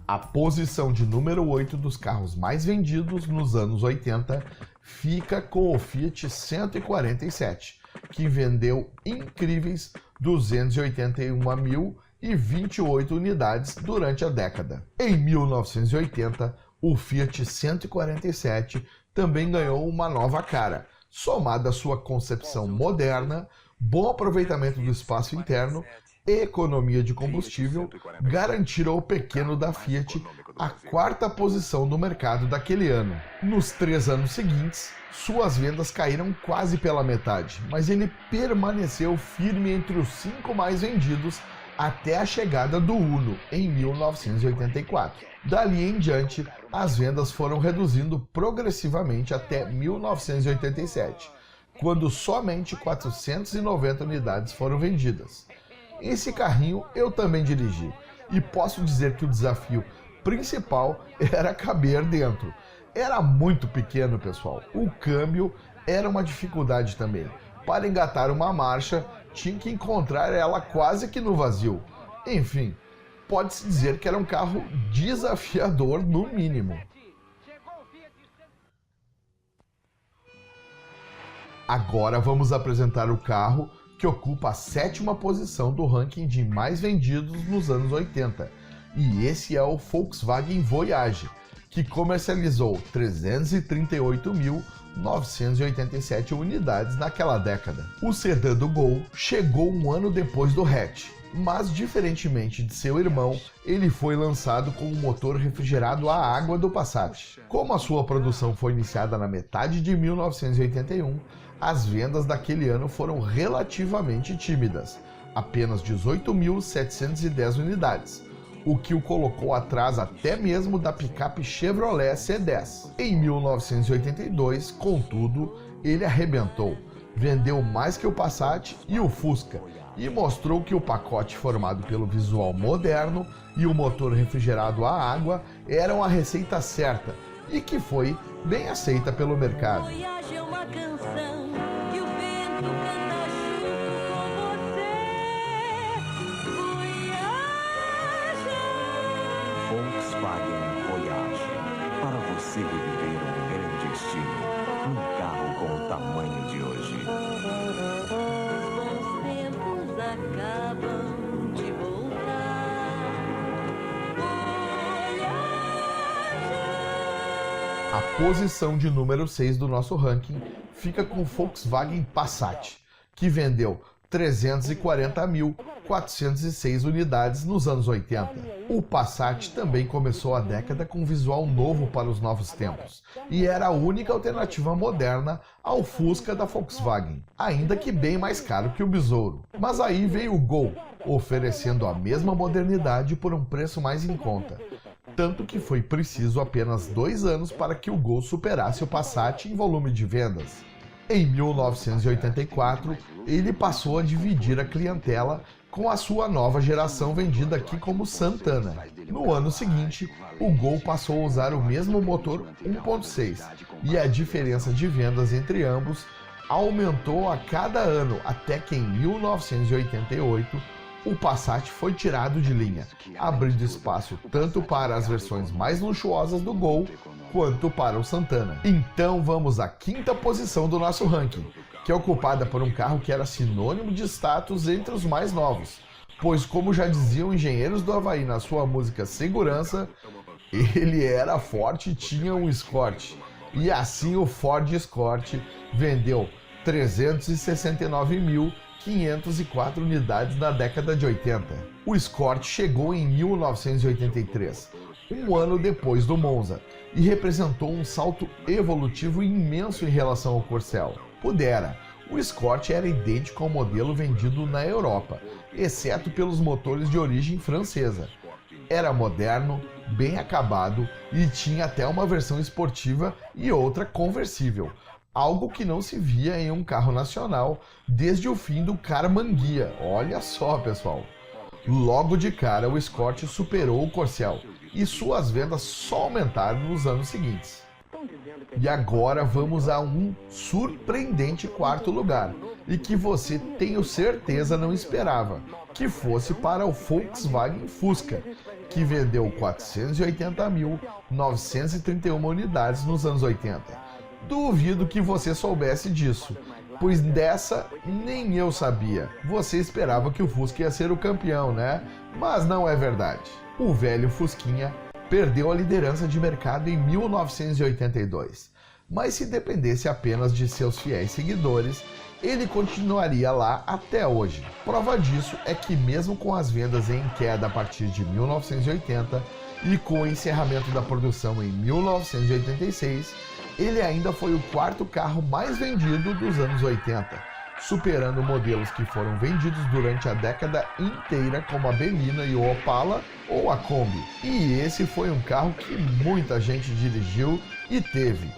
A posição de número 8 dos carros mais vendidos nos anos 80 fica com o Fiat 147, que vendeu incríveis 281.028 unidades durante a década. Em 1980, o Fiat 147 também ganhou uma nova cara, somada à sua concepção moderna, bom aproveitamento do espaço interno e economia de combustível, garantiram ao pequeno da Fiat a quarta posição no mercado daquele ano. Nos 3 anos seguintes, suas vendas caíram quase pela metade, mas ele permaneceu firme entre os 5 mais vendidos até a chegada do Uno em 1984. Dali em diante, as vendas foram reduzindo progressivamente até 1987, quando somente 490 unidades foram vendidas. Esse carrinho eu também dirigi, e posso dizer que o desafio principal era caber dentro. Era muito pequeno, pessoal. O câmbio era uma dificuldade também. Para engatar uma marcha, tinha que encontrar ela quase que no vazio. Enfim, pode-se dizer que era um carro desafiador no mínimo. Agora vamos apresentar o carro que ocupa a 7ª posição do ranking de mais vendidos nos anos 80. E esse é o Volkswagen Voyage, que comercializou 338.987 unidades naquela década. O sedã do Gol chegou um ano depois do hatch, mas diferentemente de seu irmão, ele foi lançado com um motor refrigerado a água do Passat. Como a sua produção foi iniciada na metade de 1981, as vendas daquele ano foram relativamente tímidas, apenas 18.710 unidades, o que o colocou atrás até mesmo da picape Chevrolet C10. Em 1982, contudo, ele arrebentou, vendeu mais que o Passat e o Fusca, e mostrou que o pacote formado pelo visual moderno e o motor refrigerado a água eram a receita certa e que foi bem aceita pelo mercado. Volkswagen Voyage, para você viver um grande estilo, num carro com o tamanho de hoje. Os bons tempos acabam de voltar. A posição de número 6 do nosso ranking fica com o Volkswagen Passat, que vendeu 340.406 unidades nos anos 80. O Passat também começou a década com um visual novo para os novos tempos, e era a única alternativa moderna ao Fusca da Volkswagen, ainda que bem mais caro que o Besouro. Mas aí veio o Gol, oferecendo a mesma modernidade por um preço mais em conta, tanto que foi preciso apenas 2 anos para que o Gol superasse o Passat em volume de vendas. Em 1984, ele passou a dividir a clientela com a sua nova geração vendida aqui como Santana. No ano seguinte, o Gol passou a usar o mesmo motor 1.6 e a diferença de vendas entre ambos aumentou a cada ano até que em 1988 o Passat foi tirado de linha, abrindo espaço tanto para as versões mais luxuosas do Gol quanto para o Santana. Então vamos à 5ª posição do nosso ranking, que é ocupada por um carro que era sinônimo de status entre os mais novos, pois como já diziam Engenheiros do Havaí na sua música Segurança, ele era forte e tinha um Escort. E assim o Ford Escort vendeu 369.504 unidades na década de 80. O Escort chegou em 1983, um ano depois do Monza, e representou um salto evolutivo imenso em relação ao Corcel. Pudera, o Escort era idêntico ao modelo vendido na Europa, exceto pelos motores de origem francesa. Era moderno, bem acabado e tinha até uma versão esportiva e outra conversível, algo que não se via em um carro nacional desde o fim do Carmanguia. Olha só, pessoal! Logo de cara, o Escort superou o Corcel e suas vendas só aumentaram nos anos seguintes. E agora vamos a um surpreendente 4º lugar, e que você, tenho certeza, não esperava, que fosse para o Volkswagen Fusca, que vendeu 480.931 unidades nos anos 80. Duvido que você soubesse disso, pois dessa nem eu sabia. Você esperava que o Fusca ia ser o campeão, né? Mas não é verdade. O velho Fusquinha perdeu a liderança de mercado em 1982. Mas se dependesse apenas de seus fiéis seguidores, ele continuaria lá até hoje. Prova disso é que mesmo com as vendas em queda a partir de 1980 e com o encerramento da produção em 1986, ele ainda foi o quarto carro mais vendido dos anos 80, superando modelos que foram vendidos durante a década inteira, como a Belina e o Opala ou a Kombi. E esse foi um carro que muita gente dirigiu e teve.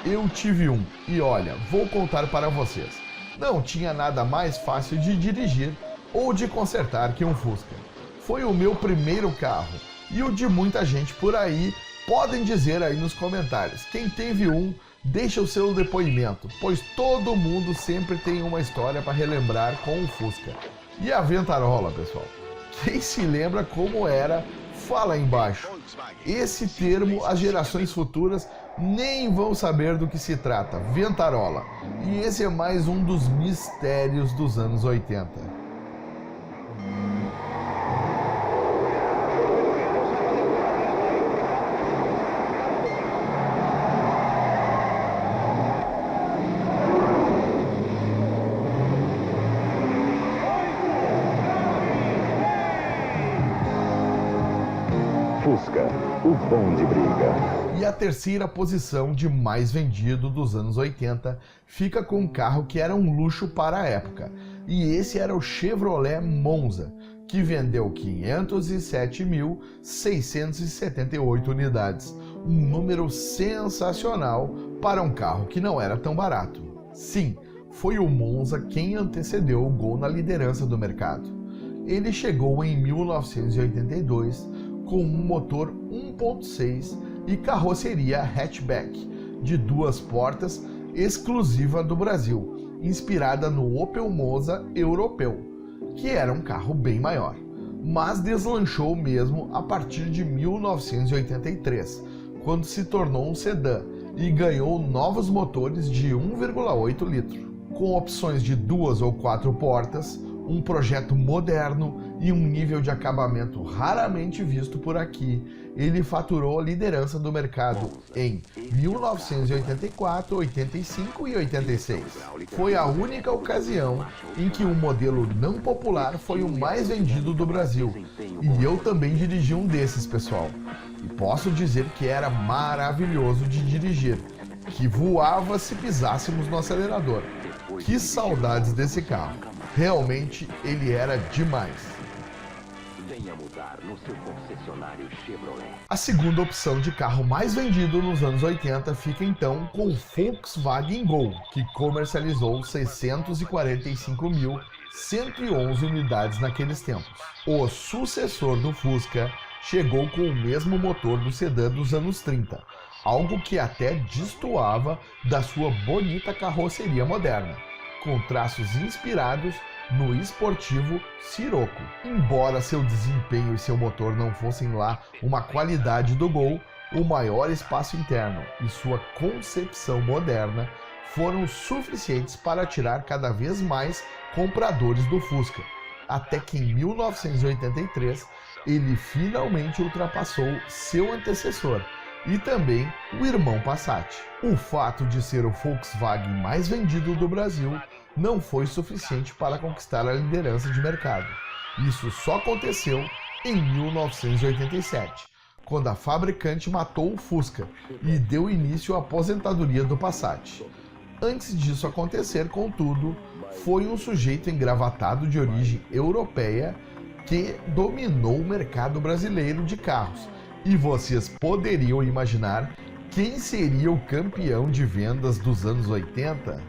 Eu tive um e olha, vou contar para vocês. Não tinha nada mais fácil de dirigir ou de consertar que um Fusca. Foi o meu primeiro carro e o de muita gente por aí. Podem dizer aí nos comentários, quem teve um, deixa o seu depoimento, pois todo mundo sempre tem uma história para relembrar com o Fusca. E a Ventarola, pessoal? Quem se lembra como era, fala aí embaixo. Esse termo, as gerações futuras nem vão saber do que se trata, Ventarola. E esse é mais um dos mistérios dos anos 80. Fusca, o bom de briga. E a terceira posição de mais vendido dos anos 80 fica com um carro que era um luxo para a época. E esse era o Chevrolet Monza, que vendeu 507.678 unidades. Um número sensacional para um carro que não era tão barato. Sim, foi o Monza quem antecedeu o Gol na liderança do mercado. Ele chegou em 1982 com um motor 1.6 e carroceria hatchback de 2 portas exclusiva do Brasil, inspirada no Opel Monza europeu, que era um carro bem maior, mas deslanchou mesmo a partir de 1983, quando se tornou um sedã e ganhou novos motores de 1,8 litro, com opções de 2 ou 4 portas, um projeto moderno e um nível de acabamento raramente visto por aqui. Ele faturou a liderança do mercado em 1984, 85 e 86. Foi a única ocasião em que um modelo não popular foi o mais vendido do Brasil. E eu também dirigi um desses, pessoal. E posso dizer que era maravilhoso de dirigir, que voava se pisássemos no acelerador. Que saudades desse carro. Realmente ele era demais. Venha mudar no seu concessionário Chevrolet. A segunda opção de carro mais vendido nos anos 80 fica então com o Volkswagen Gol, que comercializou 645.111 unidades naqueles tempos. O sucessor do Fusca chegou com o mesmo motor do sedã dos anos 30, algo que até destoava da sua bonita carroceria moderna, com traços inspirados no esportivo Scirocco. Embora seu desempenho e seu motor não fossem lá uma qualidade do Gol, o maior espaço interno e sua concepção moderna foram suficientes para atirar cada vez mais compradores do Fusca, até que em 1983 ele finalmente ultrapassou seu antecessor e também o irmão Passat. O fato de ser o Volkswagen mais vendido do Brasil não foi suficiente para conquistar a liderança de mercado. Isso só aconteceu em 1987, quando a fabricante matou o Fusca e deu início à aposentadoria do Passat. Antes disso acontecer, contudo, foi um sujeito engravatado de origem europeia que dominou o mercado brasileiro de carros. E vocês poderiam imaginar quem seria o campeão de vendas dos anos 80?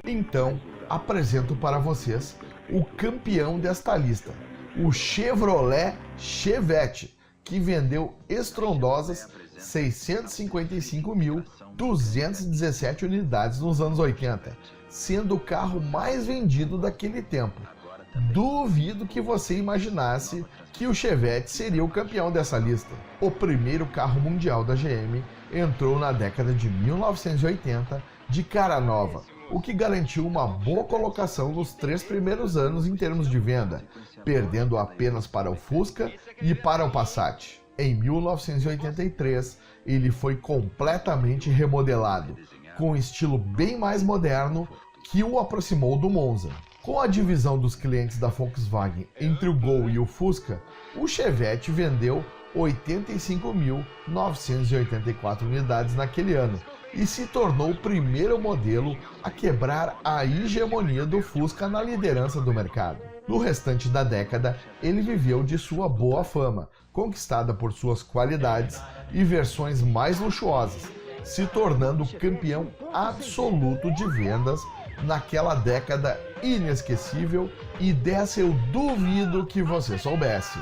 Então, apresento para vocês o campeão desta lista, o Chevrolet Chevette, que vendeu estrondosas 655.217 unidades nos anos 80, sendo o carro mais vendido daquele tempo. duvido que você imaginasse que o Chevette seria o campeão dessa lista. O primeiro carro mundial da GM entrou na década de 1980 de cara nova, o que garantiu uma boa colocação nos 3 primeiros anos em termos de venda, perdendo apenas para o Fusca e para o Passat. Em 1983, ele foi completamente remodelado, com um estilo bem mais moderno que o aproximou do Monza. Com a divisão dos clientes da Volkswagen entre o Gol e o Fusca, o Chevette vendeu 85.984 unidades naquele ano e se tornou o primeiro modelo a quebrar a hegemonia do Fusca na liderança do mercado. No restante da década, ele viveu de sua boa fama, conquistada por suas qualidades e versões mais luxuosas, se tornando campeão absoluto de vendas naquela década inesquecível, e dessa eu duvido que você soubesse.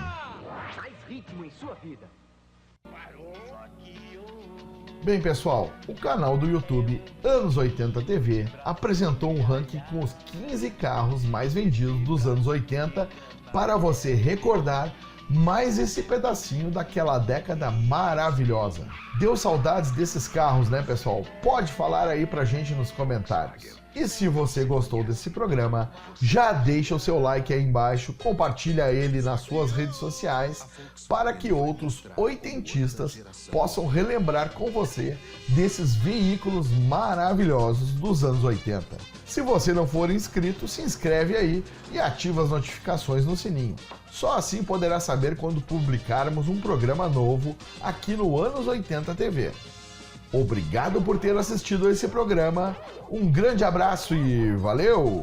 Bem pessoal, o canal do YouTube Anos 80 TV apresentou um ranking com os 15 carros mais vendidos dos anos 80 para você recordar mais esse pedacinho daquela década maravilhosa. Deu saudades desses carros, né pessoal? Pode falar aí pra gente nos comentários. E se você gostou desse programa, já deixa o seu like aí embaixo, compartilha ele nas suas redes sociais para que outros oitentistas possam relembrar com você desses veículos maravilhosos dos anos 80. Se você não for inscrito, se inscreve aí e ativa as notificações no sininho. Só assim poderá saber quando publicarmos um programa novo aqui no Anos 80 TV. Obrigado por ter assistido esse programa, um grande abraço e valeu!